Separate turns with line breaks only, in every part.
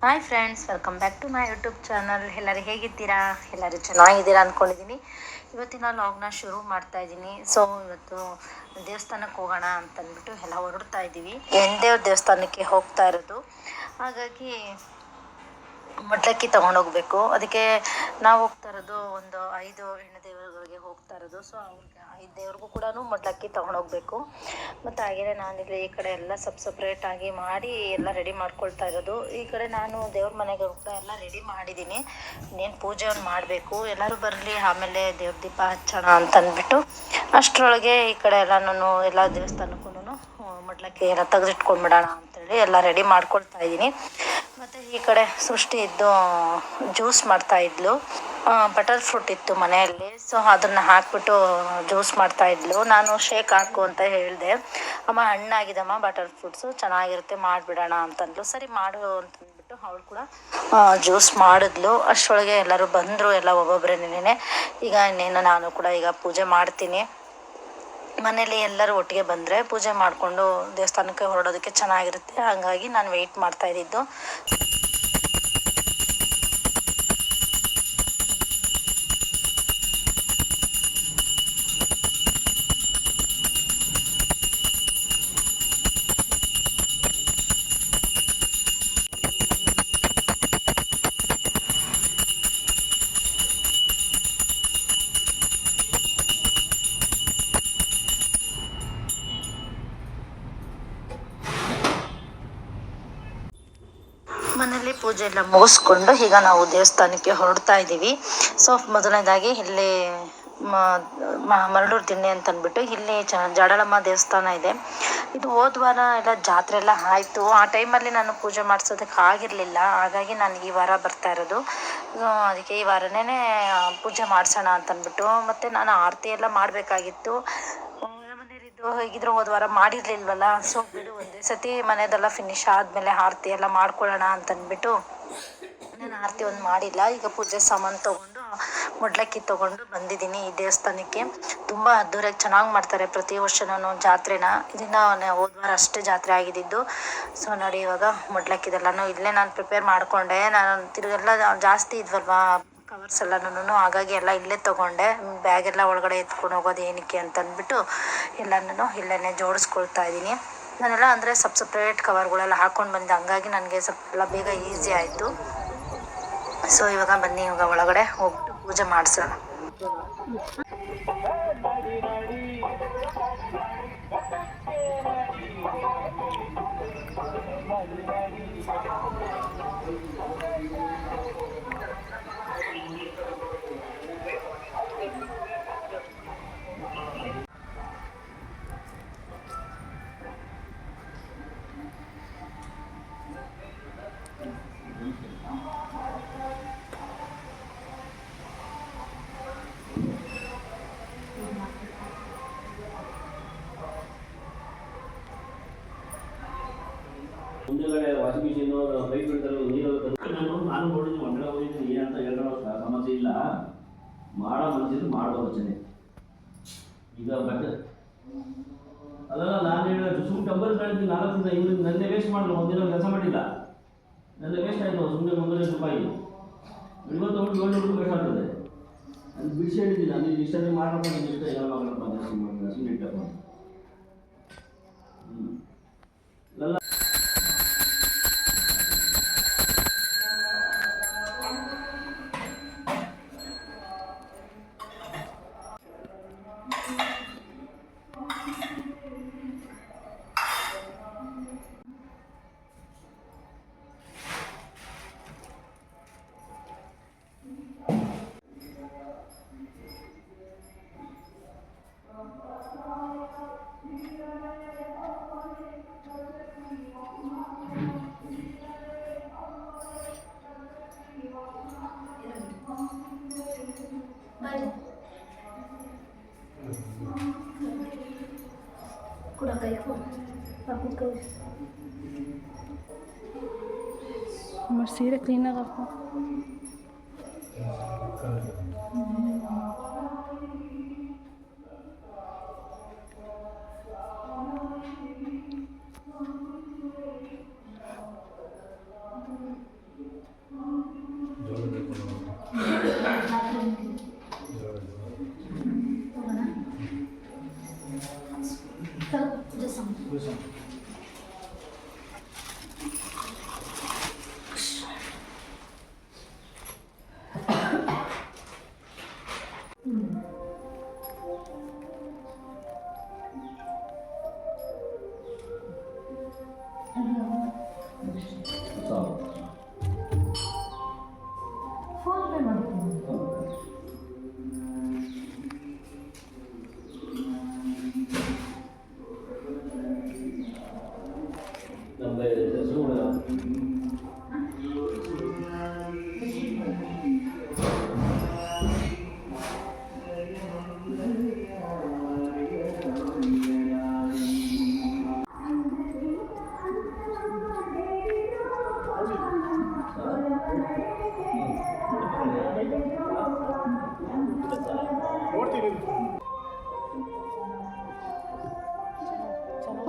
Hi friends, welcome back to my YouTube channel. ಎಲ್ಲರೂ ಹೇಗಿದ್ದೀರಾ? ಎಲ್ಲರೂ ಚೆನ್ನಾಗಿದ್ದೀರಾ ಅಂದ್ಕೊಂಡಿದ್ದೀನಿ. ಇವತ್ತಿನ ಲಾಗ್ನ ಶುರು ಮಾಡ್ತಾ ಇದ್ದೀನಿ. ಸೊ ಇವತ್ತು ದೇವಸ್ಥಾನಕ್ಕೆ ಹೋಗೋಣ ಅಂತಂದ್ಬಿಟ್ಟು ಎಲ್ಲ ಹೊರಡ್ತಾ ಇದ್ದೀವಿ. ಹೆಣ್ದೇವ್ರ ದೇವಸ್ಥಾನಕ್ಕೆ ಹೋಗ್ತಾ ಇರೋದು. ಹಾಗಾಗಿ ಮಡ್ಲಕ್ಕಿ ತೊಗೊಂಡೋಗ್ಬೇಕು. ಅದಕ್ಕೆ ನಾವು ಹೋಗ್ತಾ ಇರೋದು ಒಂದು 5 ಹೆಣ್ಣು ದೇವರುಗಳಿಗೆ ಹೋಗ್ತಾ ಇರೋದು. ಸೊ ಅವ್ರಿಗೆ 5 ದೇವ್ರಿಗೂ ಕೂಡ ಮಡ್ಲಕ್ಕಿ ತೊಗೊಂಡೋಗ್ಬೇಕು. ಮತ್ತು ಹಾಗೆಯೇ ನಾನಿಲ್ಲಿ ಈ ಕಡೆ ಎಲ್ಲ ಸಪ್ರೇಟಾಗಿ ಮಾಡಿ ಎಲ್ಲ ರೆಡಿ ಮಾಡ್ಕೊಳ್ತಾ ಇರೋದು. ಈ ಕಡೆ ನಾನು ದೇವ್ರ ಮನೆಗೆ ಕೂಡ ಎಲ್ಲ ರೆಡಿ ಮಾಡಿದ್ದೀನಿ. ಇನ್ನೇನು ಪೂಜೆ ಒಂದು ಮಾಡಬೇಕು. ಎಲ್ಲರೂ ಬರಲಿ, ಆಮೇಲೆ ದೇವ್ರ ದೀಪ ಹಚ್ಚೋಣ ಅಂತಂದ್ಬಿಟ್ಟು ಅಷ್ಟರೊಳಗೆ ಈ ಕಡೆ ಎಲ್ಲನೂ ಎಲ್ಲ ದೇವಸ್ಥಾನಕ್ಕೂ ಮಡ್ಲಕ್ಕಿ ಎಲ್ಲ ತೆಗೆದಿಟ್ಕೊಂಡ್ಬಿಡೋಣ ಅಂತೇಳಿ ಎಲ್ಲ ರೆಡಿ ಮಾಡ್ಕೊಳ್ತಾ ಇದ್ದೀನಿ. ಮತ್ತು ಈ ಕಡೆ ಸೃಷ್ಟಿ ಇದ್ದು ಜ್ಯೂಸ್ ಮಾಡ್ತಾ ಇದ್ಲು. ಬಟರ್ ಫ್ರೂಟ್ ಇತ್ತು ಮನೆಯಲ್ಲಿ. ಸೊ ಅದನ್ನು ಹಾಕ್ಬಿಟ್ಟು ಜ್ಯೂಸ್ ಮಾಡ್ತಾ ಇದ್ಲು. ನಾನು ಶೇಕ್ ಹಾಕು ಅಂತ ಹೇಳಿದೆ. ಅಮ್ಮ ಹಣ್ಣಾಗಿದಮ್ಮ ಬಟರ್ ಫ್ರೂಟ್ಸು ಚೆನ್ನಾಗಿರುತ್ತೆ, ಮಾಡಿಬಿಡೋಣ ಅಂತಂದ್ಲು. ಸರಿ ಮಾಡು ಅಂತಂದ್ಬಿಟ್ಟು ಅವಳು ಕೂಡ ಜ್ಯೂಸ್ ಮಾಡಿದ್ಲು. ಅಷ್ಟರೊಳಗೆ ಎಲ್ಲರೂ ಬಂದರು, ಎಲ್ಲ ಒಬ್ಬೊಬ್ಬರೇನೇ. ಈಗ ಇನ್ನೇನು ನಾನು ಕೂಡ ಈಗ ಪೂಜೆ ಮಾಡ್ತೀನಿ. ಮನೇಲಿ ಎಲ್ಲರೂ ಒಟ್ಟಿಗೆ ಬಂದರೆ ಪೂಜೆ ಮಾಡಿಕೊಂಡು ದೇವಸ್ಥಾನಕ್ಕೆ ಹೊರಡೋದಕ್ಕೆ ಚೆನ್ನಾಗಿರುತ್ತೆ. ಹಾಗಾಗಿ ನಾನು ವೆಯ್ಟ್ ಮಾಡ್ತಾ ಇದ್ದಿದ್ದು. ಮನೇಲಿ ಪೂಜೆ ಎಲ್ಲ ಮುಗಿಸ್ಕೊಂಡು ಈಗ ನಾವು ದೇವಸ್ಥಾನಕ್ಕೆ ಹೊರಡ್ತಾ ಇದ್ದೀವಿ. ಸೊ ಮೊದಲನೇದಾಗಿ ಇಲ್ಲಿ ಮರಳೂರು ದಿಣ್ಣೆ ಅಂತಂದ್ಬಿಟ್ಟು ಇಲ್ಲಿ ಜಾಡಳಮ್ಮ ದೇವಸ್ಥಾನ ಇದೆ. ಇದು ಹೋದ ವಾರ ಎಲ್ಲ ಜಾತ್ರೆ ಎಲ್ಲ ಆಯಿತು. ಆ ಟೈಮಲ್ಲಿ ನಾನು ಪೂಜೆ ಮಾಡಿಸೋದಕ್ಕೆ ಆಗಿರಲಿಲ್ಲ. ಹಾಗಾಗಿ ನಾನು ಈ ವಾರ ಬರ್ತಾ ಇರೋದು. ಅದಕ್ಕೆ ಈ ವಾರನೇ ಪೂಜೆ ಮಾಡಿಸೋಣ ಅಂತಂದ್ಬಿಟ್ಟು. ಮತ್ತು ನಾನು ಆರತಿ ಎಲ್ಲ ಮಾಡಬೇಕಾಗಿತ್ತು. ಹೇಗಿದ್ರು ಹೋದ ವಾರ ಮಾಡಿರಲಿಲ್ವಲ್ಲ. ಸೊ ಬಿಡು, ಒಂದೇ ಸತಿ ಮನೆಯದೆಲ್ಲ ಫಿನಿಶ್ ಆದಮೇಲೆ ಆರತಿ ಎಲ್ಲ ಮಾಡ್ಕೊಳ್ಳೋಣ ಅಂತಂದ್ಬಿಟ್ಟು ನಾನು ಆರತಿ ಒಂದು ಮಾಡಿಲ್ಲ. ಈಗ ಪೂಜೆ ಸಾಮಾನು ತೊಗೊಂಡು ಮಡ್ಲಕ್ಕಿ ತೊಗೊಂಡು ಬಂದಿದ್ದೀನಿ ಈ ದೇವಸ್ಥಾನಕ್ಕೆ. ತುಂಬ ಅದ್ದೂರಿಯಾಗಿ ಚೆನ್ನಾಗಿ ಮಾಡ್ತಾರೆ ಪ್ರತಿ ವರ್ಷನೂ ಜಾತ್ರೆನ. ಇದನ್ನು ಹೋದ ವಾರ ಅಷ್ಟೇ ಜಾತ್ರೆ ಆಗಿದ್ದು. ಸೊ ನೋಡಿ, ಇವಾಗ ಮಡ್ಲಕ್ಕಿದೆಲ್ಲನೂ ಇಲ್ಲೇ ನಾನು ಪ್ರಿಪೇರ್ ಮಾಡಿಕೊಂಡೆ. ನಾನು ತಿರುಗೆಲ್ಲ ಜಾಸ್ತಿ ಇದ್ವಲ್ವಾ ಕವರ್ಸ್ ಎಲ್ಲನೂ, ಹಾಗಾಗಿ ಎಲ್ಲ ಇಲ್ಲೇ ತೊಗೊಂಡೆ. ಬ್ಯಾಗೆಲ್ಲ ಒಳಗಡೆ ಎತ್ಕೊಂಡು ಹೋಗೋದು ಏನಕ್ಕೆ ಅಂತಂದ್ಬಿಟ್ಟು ಎಲ್ಲನೂ ಇಲ್ಲೇ ಜೋಡಿಸ್ಕೊಳ್ತಾ ಇದ್ದೀನಿ. ನಾನೆಲ್ಲ ಅಂದರೆ ಸಪ್ರೇಟ್ ಕವರ್ಗಳೆಲ್ಲ ಹಾಕ್ಕೊಂಡು ಬಂದೆ. ಹಂಗಾಗಿ ನನಗೆ ಸ್ವಲ್ಪ ಎಲ್ಲ ಬೇಗ ಈಸಿ ಆಯಿತು. ಸೊ ಇವಾಗ ಬನ್ನಿ, ಇವಾಗ ಒಳಗಡೆ ಹೋಗ್ಬಿಟ್ಟು ಪೂಜೆ ಮಾಡಿಸೋಣ.
ಮುಂದೆಗಡೆ ವಾಷಿಂಗ್ ಮಿಷಿನ್ ಪೈಪ್ ಬಿಡ್ತಾರೆ, ನೀರು ನಾನು ನೋಡಿದ್ದೀನಿ, ಹೊರಗಡೆ ಹೋಗಿದ್ದೀನಿ. ಏನಂತ ಹೇಳೋ ಸಮಸ್ಯೆ ಇಲ್ಲ, ಮಾಡೋ ಮನುಷ್ಯರು ಮಾಡ್ಬೋದು ರಚನೆ. ಈಗ ಬಟ್ಟೆ ಅಲ್ಲ, ನಾನು ಹೇಳೋದು ಸುಮ್ಮನೆ ಟಂಬರ್ ಕಳಿದ್ದೀನಿ 4 ದಿನ. ಇವ್ರಿಗೆ ನನ್ನೇ ವೇಸ್ಟ್ ಮಾಡಲು ಒಂದಿನ ಕೆಲಸ ಮಾಡಿಲ್ಲ. ನನ್ನ ವೇಸ್ಟ್ ಆಯಿತು ಸುಮ್ಮನೆ 300 ರೂಪಾಯಿ. ಇವತ್ತು ಅವ್ರು 700 ರೂಪಾಯಿ ವೇಸ್ಟ್ ಆಗ್ತದೆ. ಅದು ಬಿಡಿಸಿ ಹೇಳಿದ್ದೀನಿ, ನಾನು ಇಷ್ಟಲ್ಲಿ ಮಾಡಬೇಕು, ನಾನು ಇಷ್ಟ ಎಲ್ಲ ಮಾಡಬೇಕು ಸುಮ್ಮನೆ ಇಟ್ಟಪ್ಪ. ಅಲ್ಲ
ಕೂಡ ಕೈಕು ಹಾಕು, ಸೀರೆ ಕ್ಲೀನಾಗಿ ಹಾಕು.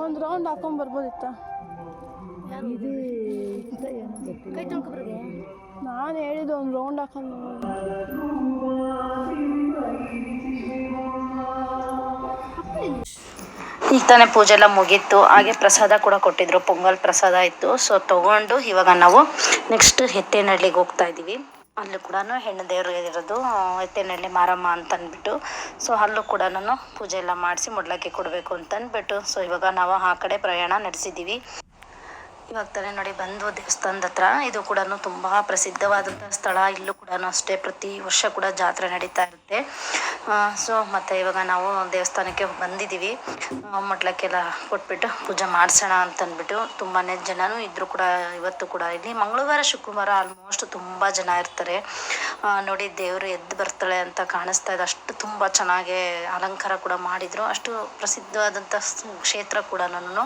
ಒಂದು ರೌಂಡ್ ಹಾಕೊಂಡ್ ಬರ್ಬೋದಿತ್ತ.
ಕೈ ತೊಳ್ಕೊಬ್ರಿಗೆ
ನಾನು ಹೇಳಿದ್ದು ಒಂದು ರೌಂಡ್ ಹಾಕೊಂಡು.
ಈಗ ತಾನೇ ಪೂಜೆ ಎಲ್ಲ ಮುಗೀತು. ಹಾಗೆ ಪ್ರಸಾದ ಕೂಡ ಕೊಟ್ಟಿದ್ರು, ಪೊಂಗಲ್ ಪ್ರಸಾದ ಇತ್ತು. ಸೊ ತೊಗೊಂಡು ಇವಾಗ ನಾವು ನೆಕ್ಸ್ಟ್ ಎತ್ತೇನಹಳ್ಳಿಗೆ ಹೋಗ್ತಾ ಇದ್ದೀವಿ. ಅಲ್ಲೂ ಕೂಡ ಹೆಣ್ಣು ದೇವರು ಇರೋದು ಎತ್ತೇನಹಳ್ಳಿ ಮಾರಮ್ಮ ಅಂತ ಅಂದ್ಬಿಟ್ಟು. ಸೊ ಅಲ್ಲೂ ಕೂಡ ಪೂಜೆ ಎಲ್ಲ ಮಾಡಿಸಿ ಮುಡ್ಲಕ್ಕಿ ಕೊಡಬೇಕು ಅಂತ ಅಂದ್ಬಿಟ್ಟು ಸೊ ಇವಾಗ ನಾವು ಆ ಕಡೆ ಪ್ರಯಾಣ ನಡೆಸಿದ್ದೀವಿ. ಇವಾಗ ತಾನೇ ನೋಡಿ ಬಂದು ದೇವಸ್ಥಾನದ ಹತ್ರ. ಇದು ಕೂಡ ತುಂಬ ಪ್ರಸಿದ್ಧವಾದಂಥ ಸ್ಥಳ. ಇಲ್ಲೂ ಕೂಡ ಅಷ್ಟೇ ಪ್ರತಿ ವರ್ಷ ಕೂಡ ಜಾತ್ರೆ ನಡೀತಾ ಇರುತ್ತೆ. ಸೊ ಮತ್ತು ಇವಾಗ ನಾವು ದೇವಸ್ಥಾನಕ್ಕೆ ಬಂದಿದ್ದೀವಿ. ಮಟ್ಲಕ್ಕೆಲ್ಲ ಕೊಟ್ಬಿಟ್ಟು ಪೂಜೆ ಮಾಡಿಸೋಣ ಅಂತಂದ್ಬಿಟ್ಟು. ತುಂಬಾ ಜನನೂ ಇದ್ದರೂ ಕೂಡ ಇವತ್ತು ಕೂಡ ಇಲ್ಲಿ ಮಂಗಳವಾರ ಶುಕ್ರವಾರ ಆಲ್ಮೋಸ್ಟ್ ತುಂಬ ಜನ ಇರ್ತಾರೆ. ನೋಡಿ ದೇವರು ಎದ್ದು ಬರ್ತಾಳೆ ಅಂತ ಕಾಣಿಸ್ತಾ ಇದೆ. ಅಷ್ಟು ತುಂಬ ಚೆನ್ನಾಗಿ ಅಲಂಕಾರ ಕೂಡ ಮಾಡಿದರು. ಅಷ್ಟು ಪ್ರಸಿದ್ಧವಾದಂಥ ಕ್ಷೇತ್ರ ಕೂಡ ನಾನು.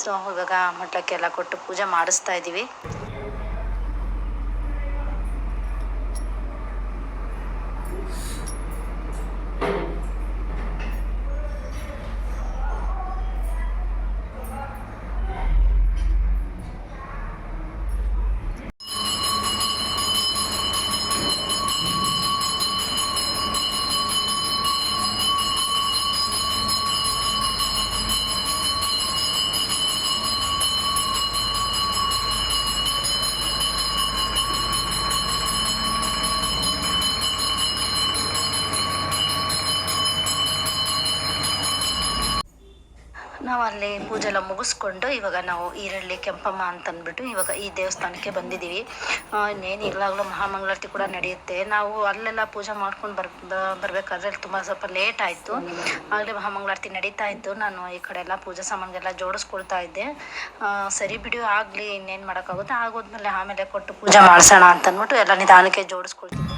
ಸೊ ಇವಾಗ ಮಟ್ಲಕ್ಕೆಲ್ಲ ಕೊಟ್ಟು ಪೂಜೆ ಮಾಡಿಸ್ತಾ ಇದ್ದೀವಿ. ನಾವು ಅಲ್ಲಿ ಪೂಜೆ ಎಲ್ಲ ಮುಗಿಸ್ಕೊಂಡು ಇವಾಗ ನಾವು ಈರಳ್ಳಿ ಕೆಂಪಮ್ಮ ಅಂತಂದ್ಬಿಟ್ಟು ಇವಾಗ ಈ ದೇವಸ್ಥಾನಕ್ಕೆ ಬಂದಿದ್ದೀವಿ. ಇನ್ನೇನು ಈಗಲಾಗಲೂ ಮಹಾಮಂಗಳಾರತಿ ಕೂಡ ನಡೆಯುತ್ತೆ. ನಾವು ಅಲ್ಲೆಲ್ಲ ಪೂಜೆ ಮಾಡ್ಕೊಂಡು ಬರಬೇಕಾದ್ರೆ ತುಂಬ ಸ್ವಲ್ಪ ಲೇಟ್ ಆಯಿತು. ಆಗಲೇ ಮಹಾಮಂಗಳಾರತಿ ನಡೀತಾ ಇತ್ತು. ನಾನು ಈ ಕಡೆ ಎಲ್ಲ ಪೂಜೆ ಸಾಮಾನಿಗೆಲ್ಲ ಜೋಡಿಸ್ಕೊಳ್ತಾ ಇದ್ದೆ. ಸರಿ ಬಿಡು ಆಗಲಿ, ಇನ್ನೇನು ಮಾಡೋಕ್ಕಾಗುತ್ತೆ, ಆಗೋದ್ಮೇಲೆ ಆಮೇಲೆ ಕೊಟ್ಟು ಪೂಜೆ ಮಾಡಿಸೋಣ ಅಂತಂದ್ಬಿಟ್ಟು ಎಲ್ಲ ನಿಧಾನಕ್ಕೆ ಜೋಡಿಸ್ಕೊಳ್ತಿದ್ದೆ.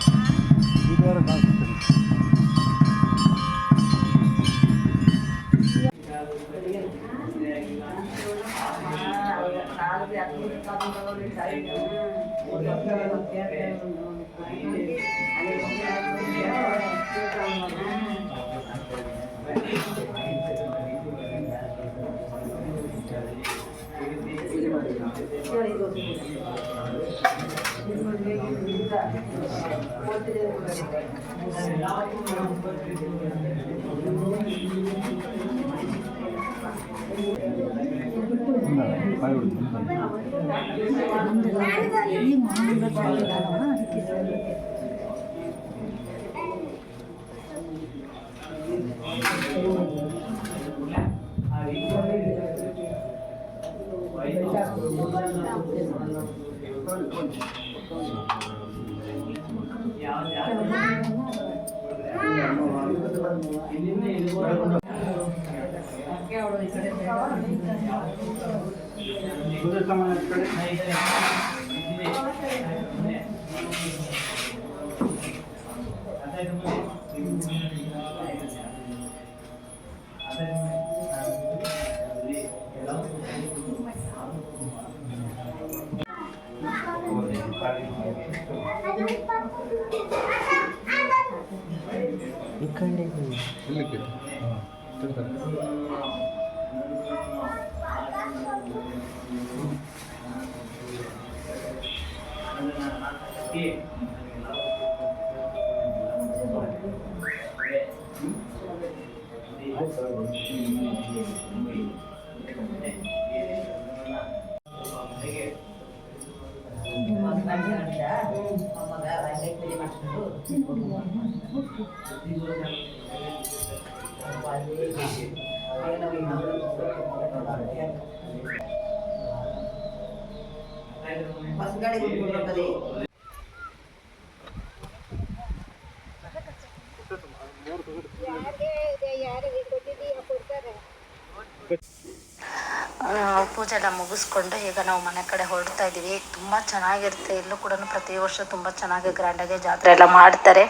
ಪೂಜೆ ಎಲ್ಲ ಮುಗಿಸ್ಕೊಂಡು ಈಗ ನಾವು ಮನೆ ಕಡೆ ಹೊರಡ್ತಾ ಇದ್ದೀವಿ. ತುಂಬ ಚೆನ್ನಾಗಿರುತ್ತೆ. ಇಲ್ಲೂ ಕೂಡ ಪ್ರತಿ ವರ್ಷ ತುಂಬ ಚೆನ್ನಾಗಿ ಗ್ರ್ಯಾಂಡಾಗಿ ಜಾತ್ರೆ ಎಲ್ಲ ಮಾಡ್ತಾರೆ.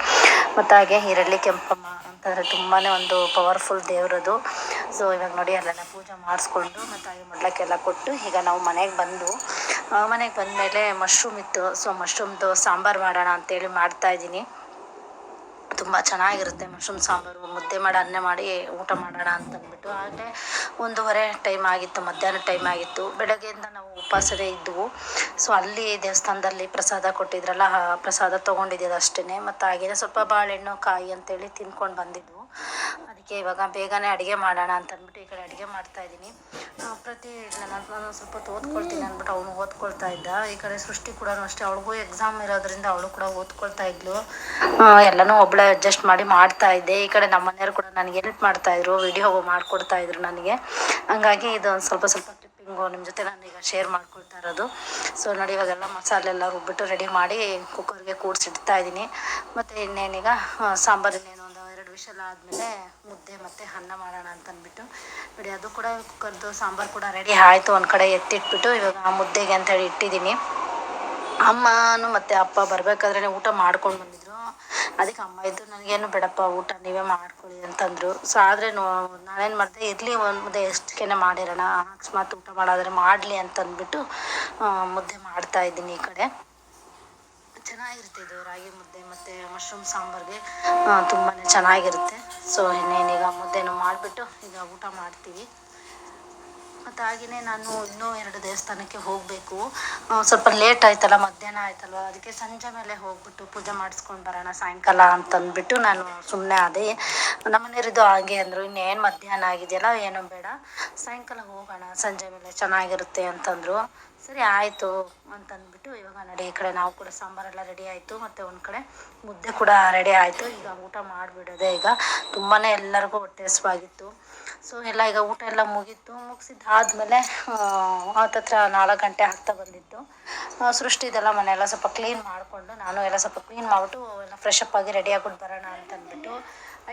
ಮತ್ತು ಹಾಗೆ ಈರಳ್ಳಿ ಕೆಂಪಮ್ಮ ಅಂತಂದರೆ ತುಂಬಾ ಒಂದು ಪವರ್ಫುಲ್ ದೇವರದು. ಸೊ ಇವಾಗ ನೋಡಿ ಅಲ್ಲೆಲ್ಲ ಪೂಜೆ ಮಾಡಿಸ್ಕೊಂಡು ಮತ್ತು ಹಾಗೆ ಮಡ್ಲಕ್ಕೆಲ್ಲ ಕೊಟ್ಟು ಈಗ ನಾವು ಮನೆಗೆ ಬಂದಮೇಲೆ ಮಶ್ರೂಮ್ ಇತ್ತು. ಸೊ ಮಶ್ರೂಮ್ದು ಸಾಂಬಾರು ಮಾಡೋಣ ಅಂತೇಳಿ ಮಾಡ್ತಾಯಿದ್ದೀನಿ. ತುಂಬ ಚೆನ್ನಾಗಿರುತ್ತೆ ಮಶ್ರೂಮ್ ಸಾಂಬಾರು. ಮುದ್ದೆ ಮಾಡಿ ಅನ್ನ ಮಾಡಿ ಊಟ ಮಾಡೋಣ ಅಂತಂದ್ಬಿಟ್ಟು. ಆಗಲೇ 1:30 ಟೈಮ್ ಆಗಿತ್ತು, ಮಧ್ಯಾಹ್ನ ಟೈಮ್ ಆಗಿತ್ತು. ಬೆಳಗ್ಗೆಯಿಂದ ನಾವು ಉಪವಾಸವೇ ಇದ್ದವು. ಸೊ ಅಲ್ಲಿ ದೇವಸ್ಥಾನದಲ್ಲಿ ಪ್ರಸಾದ ಕೊಟ್ಟಿದ್ರಲ್ಲ, ಪ್ರಸಾದ ತೊಗೊಂಡಿದ್ದು ಅಷ್ಟೇ. ಮತ್ತು ಹಾಗೆಯೇ ಸ್ವಲ್ಪ ಬಾಳೆಹಣ್ಣು ಕಾಯಿ ಅಂತೇಳಿ ತಿಂದ್ಕೊಂಡು ಬಂದಿದ್ವು. ಅದಕ್ಕೆ ಇವಾಗ ಬೇಗನೆ ಅಡುಗೆ ಮಾಡೋಣ ಅಂತಂದ್ಬಿಟ್ಟು ಈ ಕಡೆ ಅಡುಗೆ ಮಾಡ್ತಾಯಿದ್ದೀನಿ. ನಾನು ಸ್ವಲ್ಪ ಹೊತ್ತು ಓದ್ಕೊಳ್ತೀನಿ ಅಂದ್ಬಿಟ್ಟು ಅವನು ಓದ್ಕೊಳ್ತಾ ಇದ್ದ. ಈ ಕಡೆ ಸೃಷ್ಟಿ ಕೂಡ ಅಷ್ಟೇ, ಅವಳಿಗೂ ಎಕ್ಸಾಮ್ ಇರೋದ್ರಿಂದ ಅವಳು ಕೂಡ ಓದ್ಕೊಳ್ತಾ ಇದ್ಲು. ಎಲ್ಲನೂ ಒಬ್ಬಳೇ ಅಡ್ಜಸ್ಟ್ ಮಾಡಿ ಮಾಡ್ತಾ ಇದ್ದೆ. ಈ ಕಡೆ ನಮ್ಮ ಮನೆಯವರು ಕೂಡ ನನಗೆ ಹೆಲ್ಪ್ ಮಾಡ್ತಾಯಿದ್ರು, ವಿಡಿಯೋ ಮಾಡಿಕೊಡ್ತಾಯಿದ್ರು ನನಗೆ. ಹಂಗಾಗಿ ಇದು ಸ್ವಲ್ಪ ಕ್ಲಿಪ್ಪಿಂಗು ನಿಮ್ಮ ಜೊತೆ ನಾನೀಗ ಶೇರ್ ಮಾಡ್ಕೊಳ್ತಾ ಇರೋದು. ಸೊ ನೋಡಿ ಇವಾಗೆಲ್ಲ ಮಸಾಲೆ ಎಲ್ಲ ರುಬ್ಬಿಟ್ಟು ರೆಡಿ ಮಾಡಿ ಕುಕ್ಕರ್ಗೆ ಕೂಡಿಸಿಡ್ತಾ ಇದ್ದೀನಿ. ಮತ್ತು ಇನ್ನೇನೀಗ ಸಾಂಬಾರು ಇನ್ನೇನು ಒಂದು 2 ವಿಷಲ್ ಆದಮೇಲೆ ಮುದ್ದೆ ಮತ್ತು ಅನ್ನ ಮಾಡೋಣ ಅಂತಂದ್ಬಿಟ್ಟು ನೋಡಿ. ಅದು ಕೂಡ ಕುಕ್ಕರ್ದು ಸಾಂಬಾರು ಕೂಡ ರೆಡಿ ಆಯಿತು. ಒಂದು ಕಡೆ ಎತ್ತಿಟ್ಬಿಟ್ಟು ಇವಾಗ ಮುದ್ದೆಗೆ ಅಂತೇಳಿ ಇಟ್ಟಿದ್ದೀನಿ. ಅಮ್ಮನೂ ಮತ್ತು ಅಪ್ಪ ಬರಬೇಕಾದ್ರೆ ಊಟ ಮಾಡ್ಕೊಂಡು ಬಂದಿದ್ರು. ಅದಕ್ಕೆ ಅಮ್ಮ ಇದ್ದು ನನಗೇನು ಬೇಡಪ್ಪ ಊಟ ನೀವೇ ಮಾಡ್ಕೊಳ್ಳಿ ಅಂತಂದರು. ಸೊ ಆದರೆ ನಾನೇನು ಮಾಡಿದೆ, ಇರಲಿ ಒಂದು ಮುದ್ದೆ ಎಷ್ಟಕ್ಕೇನೆ ಮಾಡಿರೋಣ, ಅಕಸ್ಮಾತ್ ಊಟ ಮಾಡೋದ್ರೆ ಮಾಡಲಿ ಅಂತಂದ್ಬಿಟ್ಟು ಮುದ್ದೆ ಮಾಡ್ತಾಯಿದ್ದೀನಿ. ಈ ಕಡೆ ಚೆನ್ನಾಗಿರುತ್ತೆ ಇದು ರಾಗಿ ಮುದ್ದೆ ಮತ್ತು ಮಶ್ರೂಮ್ ಸಾಂಬಾರಿಗೆ ತುಂಬಾ ಚೆನ್ನಾಗಿರುತ್ತೆ. ಸೊ ಇನ್ನೇನೀಗ ಮುದ್ದೆನೂ ಮಾಡಿಬಿಟ್ಟು ಈಗ ಊಟ ಮಾಡ್ತೀವಿ. ಮತ್ತು ಹಾಗೆಯೇ ನಾನು ಇನ್ನೂ 2 ದೇವಸ್ಥಾನಕ್ಕೆ ಹೋಗಬೇಕು. ಸ್ವಲ್ಪ ಲೇಟ್ ಆಯ್ತಲ್ಲ, ಮಧ್ಯಾಹ್ನ ಆಯ್ತಲ್ವ, ಅದಕ್ಕೆ ಸಂಜೆ ಮೇಲೆ ಹೋಗ್ಬಿಟ್ಟು ಪೂಜೆ ಮಾಡಿಸ್ಕೊಂಡು ಬರೋಣ ಸಾಯಂಕಾಲ ಅಂತಂದ್ಬಿಟ್ಟು ನಾನು ಸುಮ್ಮನೆ ಅದೇ. ನಮ್ಮನೆಯವ್ರಿದ್ದು ಹಾಗೆ ಅಂದರು, ಇನ್ನೇನು ಮಧ್ಯಾಹ್ನ ಆಗಿದೆಯಲ್ಲ ಏನೂ ಬೇಡ, ಸಾಯಂಕಾಲ ಹೋಗೋಣ ಸಂಜೆ ಮೇಲೆ ಚೆನ್ನಾಗಿರುತ್ತೆ ಅಂತಂದರು. ಸರಿ ಆಯಿತು ಅಂತಂದ್ಬಿಟ್ಟು ಇವಾಗ ನೋಡಿ ಈ ಕಡೆ ನಾವು ಕೂಡ ಸಾಂಬಾರೆಲ್ಲ ರೆಡಿ ಆಯಿತು. ಮತ್ತು ಒಂದು ಕಡೆ ಮುದ್ದೆ ಕೂಡ ರೆಡಿ ಆಯಿತು. ಈಗ ಊಟ ಮಾಡಿಬಿಡೋದೆ. ಈಗ ತುಂಬಾ ಎಲ್ಲರಿಗೂ ಹೊಟ್ಟೆ ಹಸಿವಾಗಿತ್ತು. ಸೊ ಎಲ್ಲ ಈಗ ಊಟ ಎಲ್ಲ ಮುಗಿಸಿದ್ದಾದಮೇಲೆ ಹತ್ತತ್ರ 4 ಗಂಟೆ ಆಗ್ತಾ ಬಂದಿತ್ತು. ಸೃಷ್ಟಿದೆಲ್ಲ ಮನೆಯೆಲ್ಲ ಸ್ವಲ್ಪ ಕ್ಲೀನ್ ಮಾಡಿಕೊಂಡು ನಾನು ಎಲ್ಲ ಸ್ವಲ್ಪ ಕ್ಲೀನ್ ಮಾಡಿಬಿಟ್ಟು ಎಲ್ಲ ಫ್ರೆಶ್ ಅಪ್ ಆಗಿ ರೆಡಿ ಆಗ್ಬಿಟ್ಟು ಬರೋಣ ಅಂತಂದ್ಬಿಟ್ಟು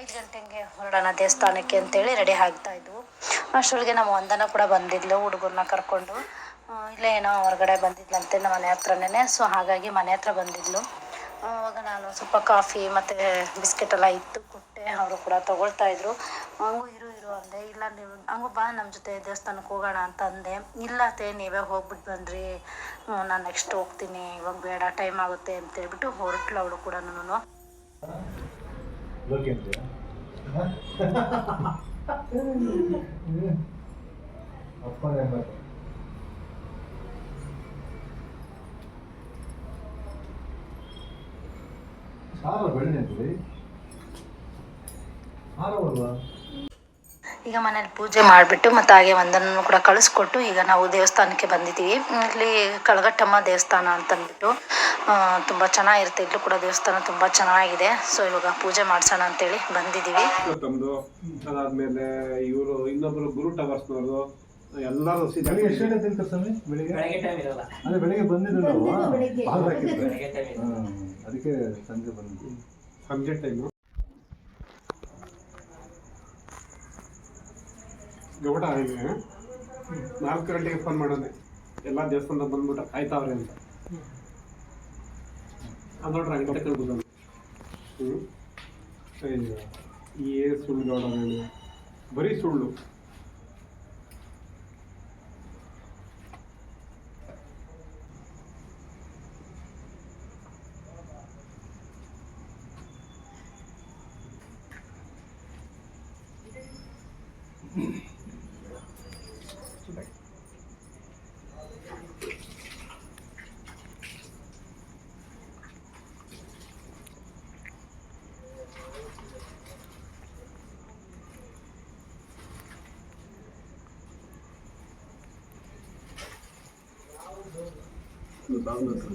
5 ಗಂಟೆಗೆ ಹೊರಡೋಣ ದೇವಸ್ಥಾನಕ್ಕೆ ಅಂತೇಳಿ ರೆಡಿ ಆಗ್ತಾಯಿದ್ವು. ಅಷ್ಟರೊಳಗೆ ನಮ್ಮ ವಂದನ ಕೂಡ ಬಂದಿದ್ಲು ಹುಡುಗರನ್ನ ಕರ್ಕೊಂಡು. ಇಲ್ಲೇ ಏನೋ ಹೊರಗಡೆ ಬಂದಿದ್ಲಂತೆ ನಮ್ಮ ಮನೆ ಹತ್ರನೇ. ಸೊ ಹಾಗಾಗಿ ಮನೆ ಹತ್ರ ಬಂದಿದ್ಲು. ಆವಾಗ ನಾನು ಸ್ವಲ್ಪ ಕಾಫಿ ಮತ್ತು ಬಿಸ್ಕೆಟ್ ಎಲ್ಲ ಇತ್ತು ಕೊಟ್ಟೆ. ಅವರು ಕೂಡ ತೊಗೊಳ್ತಾಯಿದ್ರು. ಹಂಗೂ ಇರು ಅಂದೆ. ಇಲ್ಲ ನೀವು ಹಂಗೂ ಬಾ ನಮ್ಮ ಜೊತೆ ದೇವಸ್ಥಾನಕ್ಕೆ ಹೋಗೋಣ ಅಂತ ಅಂದೆ. ಇಲ್ಲ ಅತ್ತೆ ನೀವೇ ಹೋಗ್ಬಿಟ್ಟು ಬನ್ನಿರಿ, ನಾನು ನೆಕ್ಸ್ಟ್ ಹೋಗ್ತೀನಿ, ಇವಾಗ ಬೇಡ ಟೈಮ್ ಆಗುತ್ತೆ ಅಂತೇಳ್ಬಿಟ್ಟು ಹೊರಟ್ಲು ಅವಳು ಕೂಡ. ಈಗ ಮನೇಲಿ ಪೂಜೆ ಮಾಡಿಬಿಟ್ಟು ಮತ್ತು ಹಾಗೆ ಒಂದನ್ನು ಕೂಡ ಕಳಿಸ್ಕೊಟ್ಟು ಈಗ ನಾವು ದೇವಸ್ಥಾನಕ್ಕೆ ಬಂದಿದ್ದೀವಿ. ಇಲ್ಲಿ ಕಳಗಟ್ಟಮ್ಮ ದೇವಸ್ಥಾನ ಅಂತಂದ್ಬಿಟ್ಟು ತುಂಬ ಚೆನ್ನಾಗಿರುತ್ತೆ. ಇಲ್ಲೂ ಕೂಡ ದೇವಸ್ಥಾನ ತುಂಬ ಚೆನ್ನಾಗಿದೆ. ಸೊ ಇವಾಗ ಪೂಜೆ ಮಾಡಿಸೋಣ ಅಂತೇಳಿ ಬಂದಿದ್ದೀವಿ.
ಅದಾದ್ಮೇಲೆ ಇವರು ಇನ್ನೊಬ್ಬರು ಗುರು ಟವರ್ಸ್ನವರು ಎಲ್ಲರೂ ಬೆಳಿಗ್ಗೆ ಬಂದಿದ್ದು ನಾವು ಅದಕ್ಕೆ ಸಂಜೆ ಬಂದಿದ್ವಿ. ಸಂಜೆ ಟೈಮು ಗೌಡ ಇದೆ. 4 ಗಂಟೆಗೆ ಫೋನ್ ಮಾಡೋದೆ, ಎಲ್ಲ ದೇವಸ್ಥಾನದ ಬಂದ್ಬಿಟ್ಟು ಕಾಯ್ತಾವ್ರೆ ಅಂತ. ಅದು ನೋಡ್ರಿ ಅಂಗಡಿ ಕಳ್ಬೋದು. ಸುಳ್ಳು ಗೌಡ, ಬರೀ ಸುಳ್ಳು. ಗೊತ್ತಾಗ್ಬೇಕು.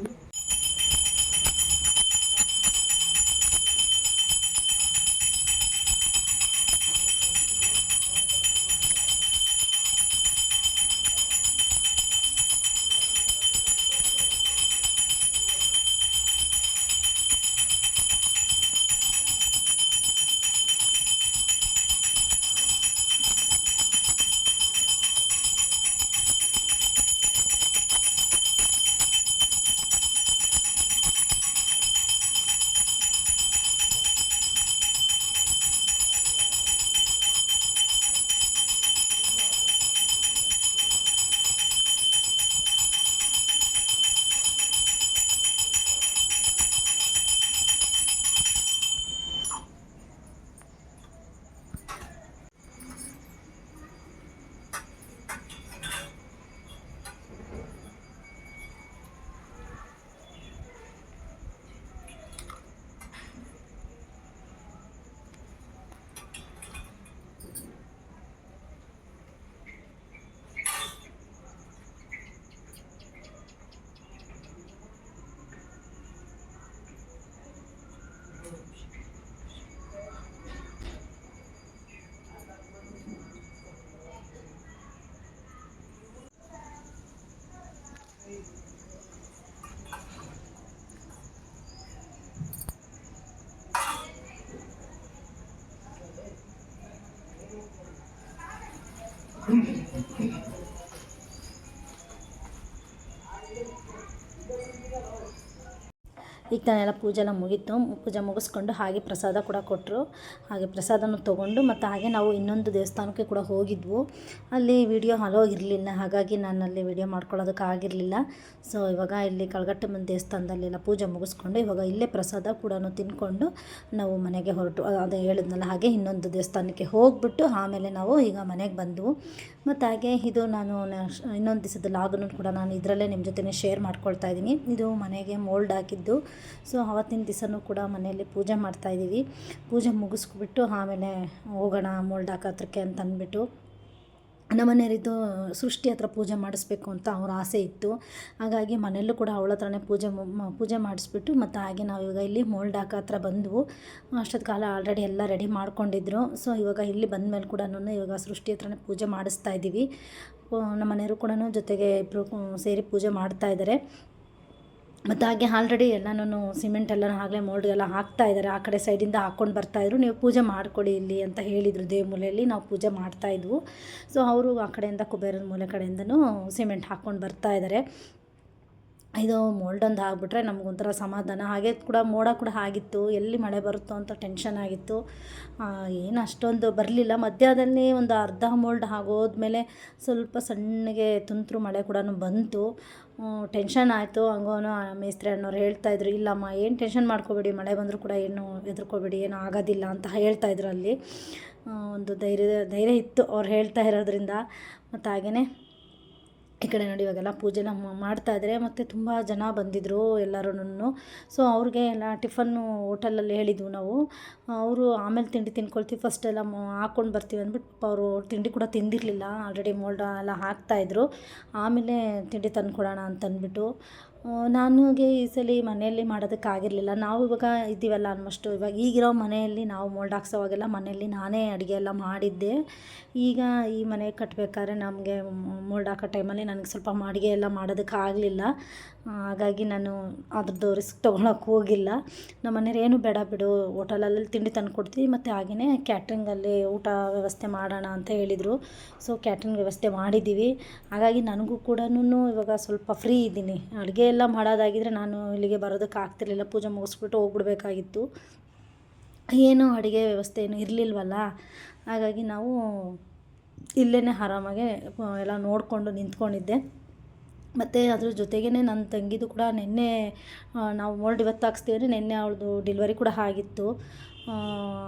ಈಗ ತಾನೆಲ್ಲ ಪೂಜೆ ಎಲ್ಲ ಮುಗೀತು. ಪೂಜೆ ಮುಗಿಸ್ಕೊಂಡು ಹಾಗೆ ಪ್ರಸಾದ ಕೂಡ ಕೊಟ್ಟರು. ಹಾಗೆ ಪ್ರಸಾದನೂ ತೊಗೊಂಡು ಮತ್ತು ಹಾಗೆ ನಾವು ಇನ್ನೊಂದು ದೇವಸ್ಥಾನಕ್ಕೆ ಕೂಡ ಹೋಗಿದ್ವು. ಅಲ್ಲಿ ವಿಡಿಯೋ ಅಲೋ ಇರಲಿಲ್ಲ, ಹಾಗಾಗಿ ನಾನು ಅಲ್ಲಿ ವಿಡಿಯೋ ಮಾಡ್ಕೊಳ್ಳೋದಕ್ಕಾಗಿರಲಿಲ್ಲ. ಸೊ ಇವಾಗ ಇಲ್ಲಿ ಕಳಗಟ್ಟಮ್ಮನ ದೇವಸ್ಥಾನದಲ್ಲೆಲ್ಲ ಪೂಜೆ ಮುಗಿಸ್ಕೊಂಡು ಇವಾಗ ಇಲ್ಲೇ ಪ್ರಸಾದ ಕೂಡ ತಿಂದ್ಕೊಂಡು ನಾವು ಮನೆಗೆ ಹೊರಟು. ಅದೇ ಹೇಳಿದ್ನಲ್ಲ, ಹಾಗೆ ಇನ್ನೊಂದು ದೇವಸ್ಥಾನಕ್ಕೆ ಹೋಗಿಬಿಟ್ಟು ಆಮೇಲೆ ನಾವು ಈಗ ಮನೆಗೆ ಬಂದವು. ಮತ್ತು ಹಾಗೆ ಇದು ನಾನು ಇನ್ನೊಂದು ದಿವಸದ ಲಾಗನ್ನು ಕೂಡ ನಾನು ಇದರಲ್ಲೇ ನಿಮ್ಮ ಜೊತೆ ಶೇರ್ ಮಾಡ್ಕೊಳ್ತಾ ಇದ್ದೀನಿ. ಇದು ಮನೆಗೆ ಮೋಲ್ಡ್ ಹಾಕಿದ್ದು. ಸೊ ಆವತ್ತಿನ ದಿವಸನೂ ಕೂಡ ಮನೆಯಲ್ಲಿ ಪೂಜೆ ಮಾಡ್ತಾಯಿದ್ದೀವಿ. ಪೂಜೆ ಮುಗಿಸ್ಬಿಟ್ಟು ಆಮೇಲೆ ಹೋಗೋಣ ಮೋಲ್ಡ್ ಹಾಕೋತ್ರಕ್ಕೆ ಅಂತ ಅಂದ್ಬಿಟ್ಟು ನಮ್ಮನೆಯವರಿದ್ದು ಸೃಷ್ಟಿ ಹತ್ರ ಪೂಜೆ ಮಾಡಿಸ್ಬೇಕು ಅಂತ ಅವ್ರ ಆಸೆ ಇತ್ತು. ಹಾಗಾಗಿ ಮನೆಯಲ್ಲೂ ಕೂಡ ಅವಳ ಹತ್ರನೇ ಪೂಜೆ ಮಾಡಿಸ್ಬಿಟ್ಟು ಮತ್ತು ಹಾಗೆ ನಾವು ಇವಾಗ ಇಲ್ಲಿ ಮೋಲ್ಡ್ ಹಾಕೋ ಹತ್ರ ಬಂದವು. ಅಷ್ಟೊತ್ತು ಕಾಲ ಆಲ್ರೆಡಿ ಎಲ್ಲ ರೆಡಿ ಮಾಡ್ಕೊಂಡಿದ್ರು. ಸೊ ಇವಾಗ ಇಲ್ಲಿ ಬಂದ ಮೇಲೆ ಕೂಡ ಇವಾಗ ಸೃಷ್ಟಿ ಹತ್ರನೇ ಪೂಜೆ ಮಾಡಿಸ್ತಾ ಇದ್ದೀವಿ. ನಮ್ಮ ಮನೆಯವರು ಕೂಡ ಜೊತೆಗೆ ಇಬ್ಬರು ಸೇರಿ ಪೂಜೆ ಮಾಡ್ತಾಯಿದ್ದಾರೆ. ಮತ್ತು ಹಾಗೆ ಆಲ್ರೆಡಿ ಎಲ್ಲನೂ ಸಿಮೆಂಟೆಲ್ಲ ಆಗಲೇ ಮೋಲ್ಡ್ಗೆಲ್ಲ ಹಾಕ್ತಾಯಿದ್ದಾರೆ. ಆ ಕಡೆ ಸೈಡಿಂದ ಹಾಕ್ಕೊಂಡು ಬರ್ತಾಯಿದ್ರು. ನೀವು ಪೂಜೆ ಮಾಡಿಕೊಡಿ ಇಲ್ಲಿ ಅಂತ ಹೇಳಿದರು. ದೇವ್ರ ಮೂಲೆಯಲ್ಲಿ ನಾವು ಪೂಜೆ ಮಾಡ್ತಾಯಿದ್ವು. ಸೊ ಅವರು ಆ ಕಡೆಯಿಂದ ಕುಬೇರನ ಮೂಲೆ ಕಡೆಯಿಂದನೂ ಸಿಮೆಂಟ್ ಹಾಕ್ಕೊಂಡು ಬರ್ತಾಯಿದ್ದಾರೆ. ಇದು ಮೋಲ್ಡೊಂದು ಆಗಿಬಿಟ್ರೆ ನಮಗೊಂಥರ ಸಮಾಧಾನ. ಹಾಗೆ ಕೂಡ ಮೋಡ ಕೂಡ ಆಗಿತ್ತು, ಎಲ್ಲಿ ಮಳೆ ಬರುತ್ತೋ ಅಂತ ಟೆನ್ಷನ್ ಆಗಿತ್ತು. ಏನು ಅಷ್ಟೊಂದು ಬರಲಿಲ್ಲ. ಮಧ್ಯದಲ್ಲಿ ಒಂದು ಅರ್ಧ ಮೋಲ್ಡ್ ಆಗೋದ್ಮೇಲೆ ಸ್ವಲ್ಪ ಸಣ್ಣಗೆ ತುಂತುರು ಮಳೆ ಕೂಡ ಬಂತು. ಟೆನ್ಷನ್ ಆಯಿತು. ಹಂಗೋನು ಮೇಸ್ತ್ರಿ ಅಣ್ಣವ್ರು ಹೇಳ್ತಾಯಿದ್ರು, ಇಲ್ಲಮ್ಮ ಏನು ಟೆನ್ಷನ್ ಮಾಡ್ಕೋಬೇಡಿ, ಮಳೆ ಬಂದರೂ ಕೂಡ ಏನು ಹೆದರ್ಕೋಬೇಡಿ, ಏನೂ ಆಗೋದಿಲ್ಲ ಅಂತ ಹೇಳ್ತಾಯಿದ್ರು. ಅಲ್ಲಿ ಒಂದು ಧೈರ್ಯ ಇತ್ತು ಅವ್ರು ಹೇಳ್ತಾ ಇರೋದ್ರಿಂದ. ಮತ್ತು ಹಾಗೆಯೇ ಈ ಕಡೆ ನೋಡಿ ಇವಾಗೆಲ್ಲ ಪೂಜೆನ ಮಾಡ್ತಾಯಿದ್ದಾರೆ. ಮತ್ತು ತುಂಬ ಜನ ಬಂದಿದ್ದರು ಎಲ್ಲರೂ. ಸೊ ಅವ್ರಿಗೆ ಎಲ್ಲ ಟಿಫನ್ನು ಹೋಟೆಲಲ್ಲಿ ಹೇಳಿದ್ವು ನಾವು. ಅವರು ಆಮೇಲೆ ತಿಂಡಿ ತಿನ್ಕೊಳ್ತೀವಿ, ಫಸ್ಟ್ ಎಲ್ಲ ಹಾಕ್ಕೊಂಡು ಬರ್ತೀವಿ ಅಂದ್ಬಿಟ್ಟು ಅವರು ತಿಂಡಿ ಕೂಡ ತಿಂದಿರಲಿಲ್ಲ. ಆಲ್ರೆಡಿ ಮೋಲ್ಡ್ ಎಲ್ಲ ಹಾಕ್ತಾಯಿದ್ರು. ಆಮೇಲೆ ತಿಂಡಿ ತಂದು ಕೊಡೋಣ ಅಂತಂದ್ಬಿಟ್ಟು ನನಗೆ ಈ ಸಲ ಮನೆಯಲ್ಲಿ ಮಾಡೋದಕ್ಕಾಗಿರಲಿಲ್ಲ. ನಾವು ಇವಾಗ ಇದ್ದೀವಲ್ಲ ಆಲ್ಮೋಸ್ಟು, ಇವಾಗ ಈಗಿರೋ ಮನೆಯಲ್ಲಿ ನಾವು ಮೋಲ್ಡ್ ಹಾಕ್ಸೋವಾಗೆಲ್ಲ ಮನೆಯಲ್ಲಿ ನಾನೇ ಅಡುಗೆ ಎಲ್ಲ ಮಾಡಿದ್ದೆ. ಈಗ ಈ ಮನೆ ಕಟ್ಟಬೇಕಾದ್ರೆ ನಮಗೆ ಮೋಲ್ಡ್ ಹಾಕೋ ಟೈಮಲ್ಲಿ ನನಗೆ ಸ್ವಲ್ಪ ಅಡುಗೆ ಎಲ್ಲ ಮಾಡೋದಕ್ಕಾಗಲಿಲ್ಲ. ಹಾಗಾಗಿ ನಾನು ಅದ್ರದ್ದು ರಿಸ್ಕ್ ತೊಗೊಳಕ್ಕೆ ಹೋಗಿಲ್ಲ. ನಮ್ಮ ಮನೆಯವ್ರು ಏನು ಬೇಡ ಬಿಡು, ಹೋಟೆಲಲ್ಲಿ ತಿಂಡಿ ತಂದು ಕೊಡ್ತೀವಿ, ಮತ್ತು ಹಾಗೆಯೇ ಕ್ಯಾಟ್ರಿಂಗಲ್ಲಿ ಊಟ ವ್ಯವಸ್ಥೆ ಮಾಡೋಣ ಅಂತ ಹೇಳಿದರು. ಸೊ ಕ್ಯಾಟ್ರಿಂಗ್ ವ್ಯವಸ್ಥೆ ಮಾಡಿದ್ದೀವಿ. ಹಾಗಾಗಿ ನನಗೂ ಕೂಡ ಇವಾಗ ಸ್ವಲ್ಪ ಫ್ರೀ ಇದ್ದೀನಿ. ಅಡುಗೆ ಎಲ್ಲ ಮಾಡೋದಾಗಿದ್ದರೆ ನಾನು ಇಲ್ಲಿಗೆ ಬರೋದಕ್ಕೆ ಆಗ್ತಿರ್ಲಿಲ್ಲ, ಪೂಜೆ ಮುಗಿಸ್ಬಿಟ್ಟು ಹೋಗ್ಬಿಡ್ಬೇಕಾಗಿತ್ತು. ಏನು ಅಡುಗೆ ವ್ಯವಸ್ಥೆ ಏನು ಇರಲಿಲ್ವಲ್ಲ. ಹಾಗಾಗಿ ನಾವು ಇಲ್ಲೇ ಆರಾಮಾಗೆ ಎಲ್ಲ ನೋಡಿಕೊಂಡು ನಿಂತ್ಕೊಂಡಿದ್ದೆ. ಮತ್ತು ಅದ್ರ ಜೊತೆಗೇ ನನ್ನ ತಂಗಿದು ಕೂಡ ನಿನ್ನೆ ನಾವು ಮೋಲ್ಡ್ ಇವತ್ತು ಹಾಕ್ಸ್ತೀವಿ ಅಂದರೆ ನಿನ್ನೆ ಅವಳದು ಡೆಲಿವರಿ ಕೂಡ ಆಗಿತ್ತು.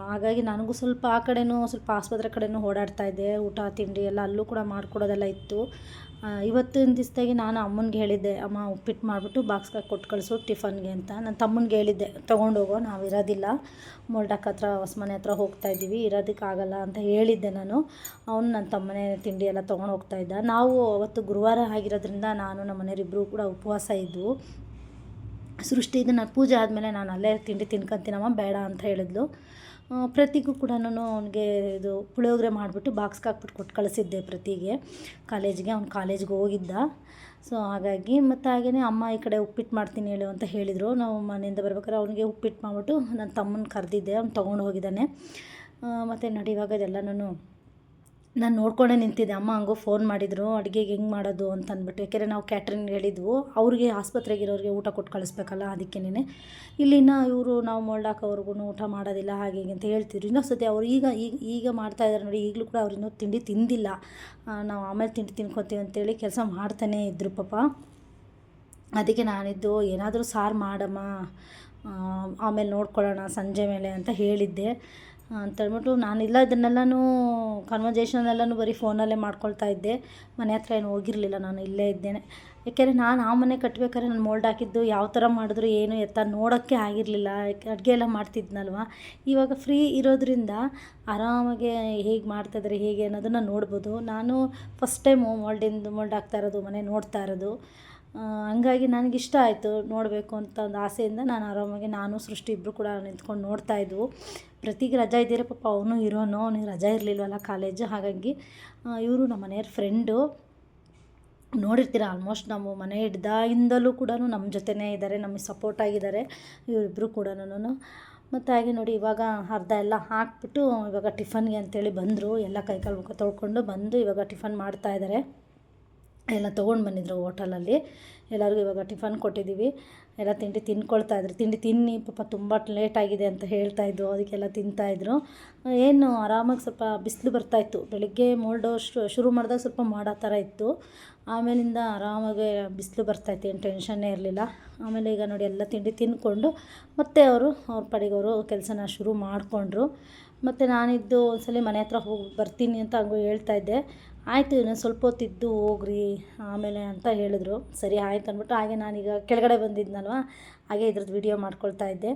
ಹಾಗಾಗಿ ನನಗೂ ಸ್ವಲ್ಪ ಆ ಕಡೆನೂ ಸ್ವಲ್ಪ ಆಸ್ಪತ್ರೆ ಕಡೆನೂ ಓಡಾಡ್ತಾ ಇದ್ದೆ, ಊಟ ತಿಂಡಿ ಎಲ್ಲ ಅಲ್ಲೂ ಕೂಡ ಮಾಡಿಕೊಡೋದೆಲ್ಲ ಇತ್ತು. ಇವತ್ತಿನ ದಿವಸದಾಗಿ ನಾನು ಅಮ್ಮನಿಗೆ ಹೇಳಿದ್ದೆ, ಅಮ್ಮ ಉಪ್ಪಿಟ್ಟು ಮಾಡಿಬಿಟ್ಟು ಬಾಕ್ಸ್ಗೆ ಕೊಟ್ಟು ಕಳಿಸು ಟಿಫನ್ಗೆ ಅಂತ. ನನ್ನ ತಮ್ಮನಿಗೆ ಹೇಳಿದ್ದೆ, ತೊಗೊಂಡೋಗೋ, ನಾವು ಇರೋದಿಲ್ಲ, ಮೋಲ್ಡಾಕ್ ಹತ್ರ ಹೊಸಮನೆ ಹತ್ರ ಹೋಗ್ತಾ ಇದ್ದೀವಿ, ಇರೋದಕ್ಕಾಗಲ್ಲ ಅಂತ ಹೇಳಿದ್ದೆ ನಾನು. ಅವನು ನನ್ನ ತಮ್ಮನೇ ತಿಂಡಿ ಎಲ್ಲ ತೊಗೊಂಡು ಹೋಗ್ತಾ ಇದ್ದ. ನಾವು ಅವತ್ತು ಗುರುವಾರ ಆಗಿರೋದ್ರಿಂದ ನಾನು ನಮ್ಮ ಮನೆಯವರಿಬ್ಬರು ಕೂಡ ಉಪವಾಸ ಇದ್ವು. ಸೃಷ್ಟಿ ಇದನ್ನು ಪೂಜೆ ಆದಮೇಲೆ ನಾನು ಅಲ್ಲೇ ತಿಂಡಿ ತಿನ್ಕೊಂತೀನಮ್ಮ, ಬೇಡ ಅಂತ ಹೇಳಿದ್ಲು. ಪ್ರತಿಗೂ ಕೂಡ ನಾನು ಅವನಿಗೆ ಇದು ಪುಳಿಯೋಗರೆ ಮಾಡಿಬಿಟ್ಟು ಬಾಕ್ಸ್ಗೆ ಹಾಕ್ಬಿಟ್ಟು ಕೊಟ್ಟು ಕಳಿಸಿದ್ದೆ ಪ್ರತಿಗೆ ಕಾಲೇಜಿಗೆ. ಅವ್ನು ಕಾಲೇಜ್ಗೆ ಹೋಗಿದ್ದ. ಸೊ ಹಾಗಾಗಿ ಮತ್ತು ಹಾಗೆಯೇ ಅಮ್ಮ ಈ ಕಡೆ ಉಪ್ಪಿಟ್ಟು ಮಾಡ್ತೀನಿ ಹೇಳು ಅಂತ ಹೇಳಿದರು. ನಾವು ಮನೆಯಿಂದ ಬರ್ಬೇಕಾದ್ರೆ ಅವನಿಗೆ ಉಪ್ಪಿಟ್ಟು ಮಾಡಿಬಿಟ್ಟು ನನ್ನ ತಮ್ಮನ ಕರೆದಿದ್ದೆ, ಅವ್ನು ತೊಗೊಂಡು ಹೋಗಿದ್ದಾನೆ. ಮತ್ತು ನಡೆಯುವಾಗ ಇದೆಲ್ಲನೂ ನಾನು ನೋಡ್ಕೊಂಡೇ ನಿಂತಿದ್ದೆ. ಅಮ್ಮ ಹಂಗೋ ಫೋನ್ ಮಾಡಿದರು, ಅಡುಗೆಗೆ ಹೆಂಗೆ ಮಾಡೋದು ಅಂತ ಅಂದ್ಬಿಟ್ಟು. ಯಾಕೆಂದರೆ ನಾವು ಕ್ಯಾಟ್ರಿಂಗ್ ಹೇಳಿದ್ವು, ಅವ್ರಿಗೆ ಆಸ್ಪತ್ರೆಗಿರೋರಿಗೆ ಊಟ ಕೊಟ್ಟು ಕಳಿಸ್ಬೇಕಲ್ಲ, ಅದಕ್ಕೇನೆ. ಇಲ್ಲಿನ ಇವರು ನಾವು ಮೋಲ್ಡಾಕ್ ಅವ್ರಿಗೂ ಊಟ ಮಾಡೋದಿಲ್ಲ ಹಾಗೆ ಹೀಗೆ ಅಂತ ಹೇಳ್ತಿದ್ರು. ಇನ್ನೊಂದು ಸತಿ ಅವ್ರು ಈಗ ಮಾಡ್ತಾಯಿದ್ದಾರೆ ನೋಡಿ, ಈಗಲೂ ಕೂಡ ಅವ್ರು ಇನ್ನೂ ತಿಂಡಿ ತಿಂದಿಲ್ಲ. ನಾವು ಆಮೇಲೆ ತಿಂಡಿ ತಿನ್ಕೊತೀವಿ ಅಂತೇಳಿ ಕೆಲಸ ಮಾಡ್ತಾನೇ ಇದ್ದರು ಪಾಪ. ಅದಕ್ಕೆ ನಾನಿದ್ದು ಏನಾದರೂ ಸಾರು ಮಾಡಮ್ಮ, ಆಮೇಲೆ ನೋಡ್ಕೊಳ್ಳೋಣ ಸಂಜೆ ಮೇಲೆ ಅಂತ ಹೇಳಿದ್ದೆ. ಅಂತೇಳ್ಬಿಟ್ಟು ನಾನಿಲ್ಲ ಇದನ್ನೆಲ್ಲನೂ ಕನ್ವರ್ಜೇಷನ್ ಬರೀ ಫೋನಲ್ಲೇ ಮಾಡ್ಕೊಳ್ತಾ ಇದ್ದೆ. ಮನೆ ಹತ್ರ ಏನು ಹೋಗಿರಲಿಲ್ಲ, ನಾನು ಇಲ್ಲೇ ಇದ್ದೇನೆ. ಯಾಕೆಂದರೆ ನಾನು ಆ ಮನೆ ಕಟ್ಟಬೇಕಾದ್ರೆ ನಾನು ಮೋಲ್ಡ್ ಹಾಕಿದ್ದು ಯಾವ ಥರ ಮಾಡಿದ್ರು ಏನು ಎತ್ತ ನೋಡೋಕ್ಕೆ ಆಗಿರಲಿಲ್ಲ. ಅಡುಗೆ ಎಲ್ಲ ಮಾಡ್ತಿದ್ನಲ್ವ. ಇವಾಗ ಫ್ರೀ ಇರೋದ್ರಿಂದ ಆರಾಮಾಗಿ ಹೇಗೆ ಮಾಡ್ತಾಯಿದ್ದಾರೆ ಹೇಗೆ ಅನ್ನೋದನ್ನು ನೋಡ್ಬೋದು. ನಾನು ಫಸ್ಟ್ ಟೈಮು ಮೋಲ್ಡ್ ಹಾಕ್ತಾ ಇರೋದು, ಮನೆ ನೋಡ್ತಾ ಇರೋದು. ಹಂಗಾಗಿ ನನಗಿಷ್ಟ ಆಯಿತು, ನೋಡಬೇಕು ಅಂತ ಒಂದು ಆಸೆಯಿಂದ ನಾನು ಆರಾಮಾಗಿ ನಾನು ಸೃಷ್ಟಿ ಇಬ್ಬರು ಕೂಡ ನಿಂತ್ಕೊಂಡು ನೋಡ್ತಾಯಿದ್ವು. ಪ್ರತಿಗೆ ರಜಾ ಇದ್ದೀರ ಪಾಪ, ಅವನು ಇರೋನು, ಅವನಿಗೆ ರಜಾ ಇರಲಿಲ್ವಲ್ಲ ಕಾಲೇಜು. ಹಾಗಾಗಿ ಇವರು ನಮ್ಮ ಮನೆಯವ್ರ ಫ್ರೆಂಡು, ನೋಡಿರ್ತೀರ ಆಲ್ಮೋಸ್ಟ್. ನಮ್ಮ ಮನೆ ಹಿಡ್ದಾಗಿಂದಲೂ ಕೂಡ ನಮ್ಮ ಜೊತೆನೇ ಇದ್ದಾರೆ, ನಮಗೆ ಸಪೋರ್ಟ್ ಆಗಿದ್ದಾರೆ ಇವರಿಬ್ಬರು ಕೂಡ. ಮತ್ತು ಹಾಗೆ ನೋಡಿ ಇವಾಗ ಅರ್ಧ ಎಲ್ಲ ಹಾಕ್ಬಿಟ್ಟು ಇವಾಗ ಟಿಫನ್ಗೆ ಅಂತೇಳಿ ಬಂದರು. ಎಲ್ಲ ಕೈಕಾಲು ಮುಖ ತೊಳ್ಕೊಂಡು ಬಂದು ಇವಾಗ ಟಿಫನ್ ಮಾಡ್ತಾಯಿದ್ದಾರೆ. ಎಲ್ಲ ತೊಗೊಂಡು ಬಂದಿದ್ರು ಹೋಟೆಲಲ್ಲಿ. ಎಲ್ಲರಿಗೂ ಇವಾಗ ಟಿಫನ್ ಕೊಟ್ಟಿದ್ದೀವಿ. ಎಲ್ಲ ತಿಂಡಿ ತಿನ್ಕೊಳ್ತಾಯಿದ್ರು. ತಿಂಡಿ ತಿನ್ನಿ ಪಾಪ ತುಂಬ ಲೇಟಾಗಿದೆ ಅಂತ ಹೇಳ್ತಾಯಿದ್ರು, ಅದಕ್ಕೆಲ್ಲ ತಿಂತಾಯಿದ್ರು. ಏನು ಆರಾಮಾಗಿ ಸ್ವಲ್ಪ ಬಿಸಿಲು ಬರ್ತಾಯಿತ್ತು. ಬೆಳಗ್ಗೆ ಮೋಲ್ಡು ಶುರು ಮಾಡಿದಾಗ ಸ್ವಲ್ಪ ಮಾಡೋ ಥರ ಇತ್ತು. ಆಮೇಲಿಂದ ಆರಾಮಾಗಿ ಬಿಸಿಲು ಬರ್ತಾಯಿತ್ತು, ಏನು ಟೆನ್ಷನ್ನೇ ಇರಲಿಲ್ಲ. ಆಮೇಲೆ ಈಗ ನೋಡಿ ಎಲ್ಲ ತಿಂಡಿ ತಿಂದ್ಕೊಂಡು ಮತ್ತೆ ಅವ್ರ ಪಾಡಿಗೆ ಅವರು ಕೆಲಸನ ಶುರು ಮಾಡಿಕೊಂಡ್ರು. ಮತ್ತು ನಾನಿದ್ದು ಒಂದ್ಸಲ ಮನೆ ಹತ್ರ ಹೋಗಿ ಬರ್ತೀನಿ ಅಂತ ಹಂಗೂ ಹೇಳ್ತಾಯಿದ್ದೆ. ಆಯಿತು ಇನ್ನೊಂದು ಸ್ವಲ್ಪ ಹೊತ್ತಿದ್ದು ಹೋಗ್ರಿ ಆಮೇಲೆ ಅಂತ ಹೇಳಿದ್ರು. ಸರಿ ಆಯ್ತು ಅಂದ್ಬಿಟ್ಟು ಹಾಗೆ ನಾನೀಗ ಕೆಳಗಡೆ ಬಂದಿದ್ನಲ್ವ, ಹಾಗೆ ಇದ್ರದ್ದು ವಿಡಿಯೋ ಮಾಡ್ಕೊಳ್ತಾ ಇದ್ದೆ.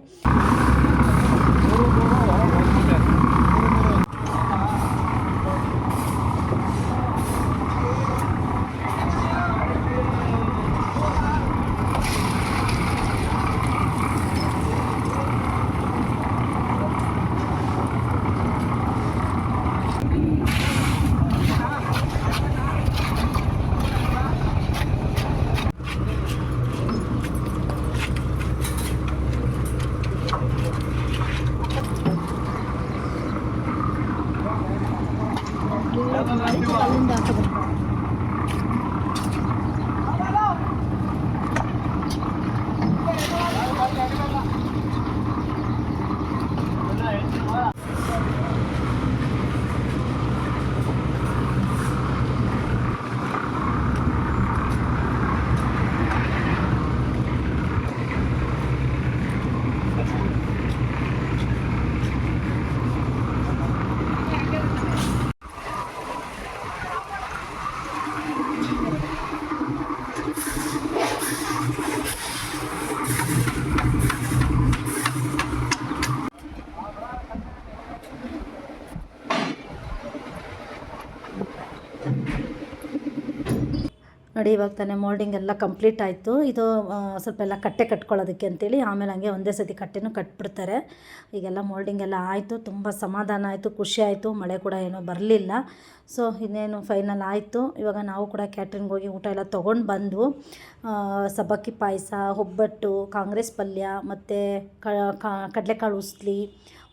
ಅಲ್ಲಿಂದ ಹಾಕಿದ್ರು. ನೋಡಿ ಇವಾಗ ತಾನೇ ಮೋಲ್ಡಿಂಗ್ ಎಲ್ಲ ಕಂಪ್ಲೀಟ್ ಆಯಿತು. ಇದು ಸ್ವಲ್ಪ ಎಲ್ಲ ಕಟ್ಟೆ ಕಟ್ಕೊಳ್ಳೋದಕ್ಕೆ ಅಂತೇಳಿ ಆಮೇಲೆ ಹಂಗೆ ಒಂದೇ ಸತಿ ಕಟ್ಟೆನೂ ಕಟ್ಬಿಡ್ತಾರೆ. ಈಗೆಲ್ಲ ಮೋಲ್ಡಿಂಗ್ ಎಲ್ಲ ಆಯಿತು, ತುಂಬ ಸಮಾಧಾನ ಆಯಿತು, ಖುಷಿ ಆಯಿತು. ಮಳೆ ಕೂಡ ಏನೋ ಬರಲಿಲ್ಲ. ಸೊ ಇನ್ನೇನು ಫೈನಲ್ ಆಯಿತು. ಇವಾಗ ನಾವು ಕೂಡ ಕ್ಯಾಟ್ರಿಂಗ್ ಹೋಗಿ ಊಟ ಎಲ್ಲ ತೊಗೊಂಡು ಬಂದು ಸಬ್ಬಕ್ಕಿ ಪಾಯಸ, ಒಬ್ಬಟ್ಟು, ಕಾಂಗ್ರೆಸ್ ಪಲ್ಯ ಮತ್ತು ಕಡಲೆಕಾಳು ಉಸ್ಲಿ,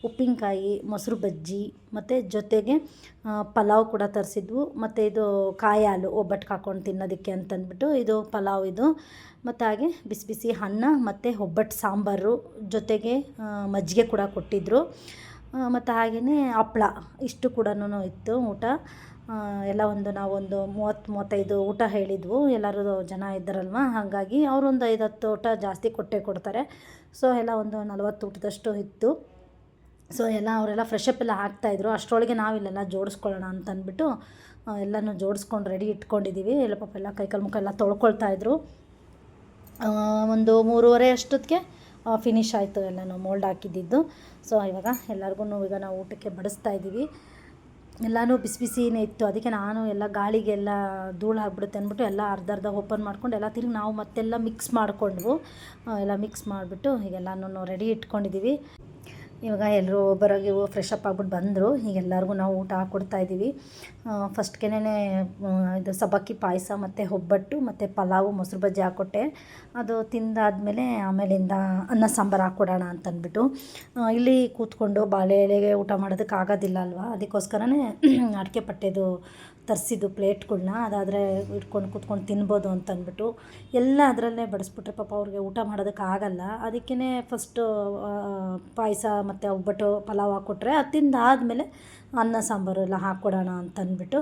ಉಪ್ಪಿನಕಾಯಿ, ಮೊಸರು ಬಜ್ಜಿ ಮತ್ತು ಜೊತೆಗೆ ಪಲಾವ್ ಕೂಡ ತರಿಸಿದ್ವು. ಮತ್ತು ಇದು ಕಾಯಿ ಹಾಲು ಒಬ್ಬಟ್ಟಿಗೆ ಹಾಕ್ಕೊಂಡು ತಿನ್ನೋದಕ್ಕೆ ಅಂತಂದ್ಬಿಟ್ಟು ಇದು ಪಲಾವ್ ಇದು. ಮತ್ತು ಹಾಗೆ ಬಿಸಿ ಬಿಸಿ ಅನ್ನ ಮತ್ತು ಒಬ್ಬಟ್ಟು ಸಾಂಬಾರು ಜೊತೆಗೆ ಮಜ್ಜಿಗೆ ಕೂಡ ಕೊಟ್ಟಿದ್ದರು. ಮತ್ತು ಹಾಗೆಯೇ ಹಪ್ಳ ಇಷ್ಟು ಕೂಡ ಇತ್ತು ಊಟ. ಎಲ್ಲ ನಾವೊಂದು 30-35 ಊಟ ಹೇಳಿದ್ವು. ಎಲ್ಲರೂ ಜನ ಇದ್ದಾರಲ್ವ, ಹಾಗಾಗಿ ಅವರೊಂದು 5-10 ಊಟ ಜಾಸ್ತಿ ಕೊಟ್ಟೇ ಕೊಡ್ತಾರೆ. ಸೊ ಎಲ್ಲ ಒಂದು 40 ಊಟದಷ್ಟು ಇತ್ತು. ಸೊ ಎಲ್ಲ ಅವರೆಲ್ಲ ಫ್ರೆಶಪ್ ಎಲ್ಲ ಆಗ್ತಾಯಿದ್ರು. ಅಷ್ಟರೊಳಗೆ ನಾವಿಲ್ಲೆಲ್ಲ ಜೋಡಿಸ್ಕೊಳ್ಳೋಣ ಅಂತ ಅಂದ್ಬಿಟ್ಟು ಎಲ್ಲನೂ ಜೋಡಿಸ್ಕೊಂಡು ರೆಡಿ ಇಟ್ಕೊಂಡಿದ್ದೀವಿ. ಎಲ್ಲ ಪಾಪ ಎಲ್ಲ ಕೈಕಾಲು ಮುಖ ಎಲ್ಲ ತೊಳ್ಕೊಳ್ತಾಯಿದ್ರು. ಒಂದು 3:30 ಅಷ್ಟೊತ್ತಿಗೆ ಫಿನಿಶ್ ಆಯಿತು ಎಲ್ಲನೂ ಮೋಲ್ಡ್ ಹಾಕಿದ್ದಿದ್ದು. ಸೊ ಇವಾಗ ಎಲ್ಲರಿಗೂ ಈಗ ನಾವು ಊಟಕ್ಕೆ ಬಡಿಸ್ತಾ ಇದ್ದೀವಿ. ಎಲ್ಲನೂ ಬಿಸಿ ಬಿಸಿನೇ ಇತ್ತು. ಅದಕ್ಕೆ ನಾನು ಎಲ್ಲ ಗಾಳಿಗೆಲ್ಲ ಧೂಳು ಆಗಿಬಿಡುತ್ತೆ ಅಂದ್ಬಿಟ್ಟು ಎಲ್ಲ ಅರ್ಧ ಓಪನ್ ಮಾಡ್ಕೊಂಡು ಎಲ್ಲ ತಿರುಗಿ ನಾವು ಮತ್ತೆಲ್ಲ ಮಿಕ್ಸ್ ಮಾಡಿಕೊಂಡ್ವು. ಎಲ್ಲ ಮಿಕ್ಸ್ ಮಾಡಿಬಿಟ್ಟು ಹೀಗೆಲ್ಲನೂ ರೆಡಿ ಇಟ್ಕೊಂಡಿದ್ದೀವಿ. ಇವಾಗ ಎಲ್ಲರೂ ಒಬ್ಬರಾಗಿ ಫ್ರೆಶಪ್ ಆಗ್ಬಿಟ್ಟು ಬಂದರು. ಈಗ ಎಲ್ಲರಿಗೂ ನಾವು ಊಟ ಹಾಕ್ಕೊಡ್ತಾಯಿದ್ದೀವಿ. ಫಸ್ಟ್ಗೆನೇ ಇದು ಸಬ್ಬಕ್ಕಿ ಪಾಯಸ ಮತ್ತು ಒಬ್ಬಟ್ಟು ಮತ್ತು ಪಲಾವು ಮೊಸರು ಬಜ್ಜಿ ಹಾಕ್ಕೊಟ್ಟೆ. ಅದು ತಿಂದಾದಮೇಲೆ ಆಮೇಲಿಂದ ಅನ್ನ ಸಾಂಬಾರು ಹಾಕ್ಕೊಡೋಣ ಅಂತಂದ್ಬಿಟ್ಟು ಇಲ್ಲಿ ಕೂತ್ಕೊಂಡು ಬಾಳೆ ಎಲೆಗೆ ಊಟ ಮಾಡೋದಕ್ಕೆ ಆಗೋದಿಲ್ಲ ಅಲ್ವಾ, ಅದಕ್ಕೋಸ್ಕರನೇ ಅಡಿಕೆ ಪಟ್ಟೆದು ತರಿಸಿದ್ದು ಪ್ಲೇಟ್ಗಳ್ನ. ಅದಾದರೆ ಇಟ್ಕೊಂಡು ಕೂತ್ಕೊಂಡು ತಿನ್ಬೋದು ಅಂತಂದ್ಬಿಟ್ಟು ಎಲ್ಲ ಅದರಲ್ಲೇ ಬಡಿಸ್ಬಿಟ್ರೆ ಪಾಪ ಅವ್ರಿಗೆ ಊಟ ಮಾಡೋದಕ್ಕೆ ಆಗಲ್ಲ. ಅದಕ್ಕೇ ಫಸ್ಟು ಪಾಯಸ ಮತ್ತು ಒಬ್ಬಟ್ಟು ಪಲಾವ್ ಹಾಕ್ಕೊಟ್ರೆ ಅದು ತಿಂದಾದಮೇಲೆ ಅನ್ನ ಸಾಂಬಾರು ಎಲ್ಲ ಹಾಕ್ಕೊಡೋಣ ಅಂತಂದ್ಬಿಟ್ಟು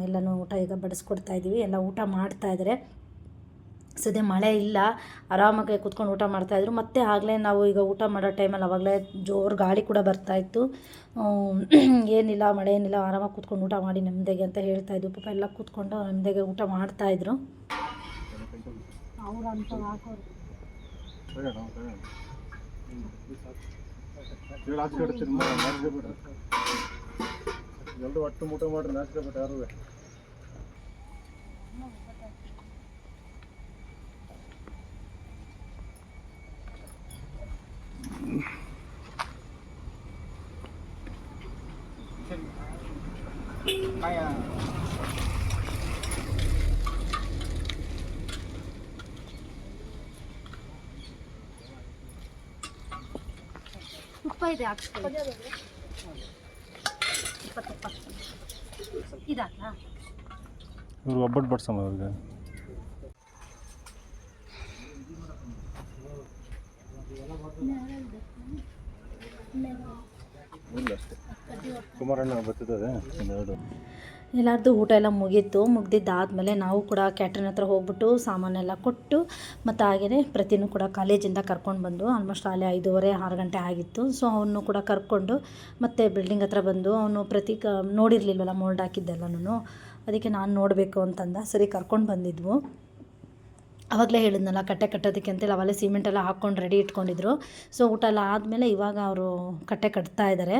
ಎಲ್ಲನೂ ಊಟ ಈಗ ಬಡಿಸ್ಕೊಡ್ತಾಯಿದ್ದೀವಿ. ಎಲ್ಲ ಊಟ ಮಾಡ್ತಾಯಿದ್ದಾರೆ. ಸದ್ಯ ಮಳೆ ಇಲ್ಲ, ಆರಾಮಾಗಿ ಕೂತ್ಕೊಂಡು ಊಟ ಮಾಡ್ತಾಯಿದ್ರು. ಮತ್ತು ಆಗಲೇ ನಾವು ಈಗ ಊಟ ಮಾಡೋ ಟೈಮಲ್ಲಿ ಆವಾಗಲೇ ಜೋರು ಗಾಳಿ ಕೂಡ ಬರ್ತಾಯಿತ್ತು. ಏನಿಲ್ಲ ಮಳೆ ಏನಿಲ್ಲ, ಆರಾಮಾಗಿ ಕೂತ್ಕೊಂಡು ಊಟ ಮಾಡಿ ನೆಮ್ಮದಿಗೆ ಅಂತ ಹೇಳ್ತಾಯಿದ್ರು. ಪಾಪ ಎಲ್ಲ ಕೂತ್ಕೊಂಡು ನೆಮ್ಮದಿಗೆ ಊಟ ಮಾಡ್ತಾಯಿದ್ರು. ಅವ್ರು ಅಂತ ಹಾಕೋರು
ಎಲ್ಲರೂ ಒಟ್ಟು ಊಟ ಮಾಡ್ರಿ, ನಾಚ್ಕೊಬಿಟ್ಟು ಯಾರು
ತುಪ್ಪ ಇದೆ ಹಾಕ್ಸ್ಕೊಳ್ಳಿ. ತುಪ್ಪ ಇದಾಕಾ
ಇವ್ರು ಒಬ್ಬಟ್ಟು ಬಡ್ಸಮ್ಮ ಅವ್ರಿಗೆ. ಕುಮಾರಣ್ಣ ಬರ್ತಿದ್ದಾರೆ ಒಂದೆರಡು.
ಎಲ್ಲರದ್ದು ಊಟ ಎಲ್ಲ ಮುಗ್ದಿದ್ದಾದಮೇಲೆ ನಾವು ಕೂಡ ಕ್ಯಾಟ್ರಿನ್ ಹತ್ರ ಹೋಗ್ಬಿಟ್ಟು ಸಾಮಾನೆಲ್ಲ ಕೊಟ್ಟು ಮತ್ತು ಹಾಗೆಯೇ ಪ್ರತಿನೂ ಕೂಡ ಕಾಲೇಜಿಂದ ಕರ್ಕೊಂಡು ಬಂದು ಆಲ್ಮೋಸ್ಟ್ ಅಲ್ಲೇ 5:30 6 ಗಂಟೆ ಆಗಿತ್ತು. ಸೊ ಅವನು ಕೂಡ ಕರ್ಕೊಂಡು ಮತ್ತು ಬಿಲ್ಡಿಂಗ್ ಹತ್ರ ಬಂದು ಅವನು ನೋಡಿರಲಿಲ್ವಲ್ಲ ಮೋಲ್ಡ್ ಹಾಕಿದ್ದೆಲ್ಲನೂ, ಅದಕ್ಕೆ ನಾನು ನೋಡಬೇಕು ಅಂತಂದ. ಸರಿ ಕರ್ಕೊಂಡು ಬಂದಿದ್ವು. ಆವಾಗಲೇ ಹೇಳಿದ್ನಲ್ಲ ಕಟ್ಟೆ ಕಟ್ಟೋದಕ್ಕೆ ಅಂತೇಳಿ ಅವೆಲ್ಲ ಸಿಮೆಂಟೆಲ್ಲ ಹಾಕ್ಕೊಂಡು ರೆಡಿ ಇಟ್ಕೊಂಡಿದ್ರು. ಸೊ ಊಟ ಎಲ್ಲ ಆದಮೇಲೆ ಇವಾಗ ಅವರು ಕಟ್ಟೆ ಕಟ್ತಾ ಇದ್ದಾರೆ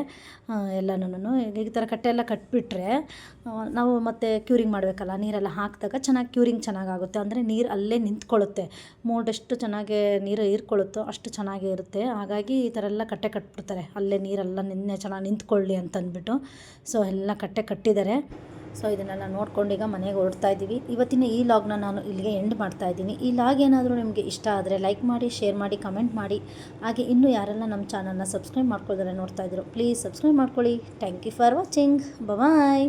ಎಲ್ಲನೂ. ಈ ಥರ ಕಟ್ಟೆ ಎಲ್ಲ ಕಟ್ಬಿಟ್ರೆ ನಾವು ಮತ್ತೆ ಕ್ಯೂರಿಂಗ್ ಮಾಡಬೇಕಲ್ಲ, ನೀರೆಲ್ಲ ಹಾಕಿದಾಗ ಚೆನ್ನಾಗಿ ಕ್ಯೂರಿಂಗ್ ಚೆನ್ನಾಗಾಗುತ್ತೆ. ಅಂದರೆ ನೀರು ಅಲ್ಲೇ ನಿಂತ್ಕೊಳ್ಳುತ್ತೆ. ಮೋಲ್ಡ್ ಎಷ್ಟು ಚೆನ್ನಾಗಿ ನೀರು ಹೀರ್ಕೊಳ್ಳುತ್ತೋ ಅಷ್ಟು ಚೆನ್ನಾಗೇ ಇರುತ್ತೆ. ಹಾಗಾಗಿ ಈ ಥರ ಎಲ್ಲ ಕಟ್ಟೆ ಕಟ್ಬಿಡ್ತಾರೆ, ಅಲ್ಲೇ ನೀರೆಲ್ಲ ಚೆನ್ನಾಗಿ ನಿಂತ್ಕೊಳ್ಳಿ ಅಂತಂದ್ಬಿಟ್ಟು. ಸೊ ಎಲ್ಲ ಕಟ್ಟೆ ಕಟ್ಟಿದ್ದಾರೆ. ಸೊ ಇದನ್ನೆಲ್ಲ ನೋಡ್ಕೊಂಡು ಈಗ ಮನೆಗೆ ಹೊರಡ್ತಾ ಇದ್ದೀವಿ. ಇವತ್ತಿನ ಈ ಲಾಗ್ನ ನಾನು ಇಲ್ಲಿಗೆ ಎಂಡ್ ಮಾಡ್ತಾ ಇದ್ದೀನಿ. ಈ ಲಾಗ್ ಏನಾದರೂ ನಿಮಗೆ ಇಷ್ಟ ಆದರೆ ಲೈಕ್ ಮಾಡಿ, ಶೇರ್ ಮಾಡಿ, ಕಮೆಂಟ್ ಮಾಡಿ. ಹಾಗೆ ಇನ್ನೂ ಯಾರೆಲ್ಲ ನಮ್ಮ ಚಾನಲ್ನ ಸಬ್ಸ್ಕ್ರೈಬ್ ಮಾಡ್ಕೊಳ್ತಾರೆ ನೋಡ್ತಾ ಇದ್ರು, ಪ್ಲೀಸ್ ಸಬ್ಸ್ಕ್ರೈಬ್ ಮಾಡ್ಕೊಳ್ಳಿ. Thank you for watching. Bye.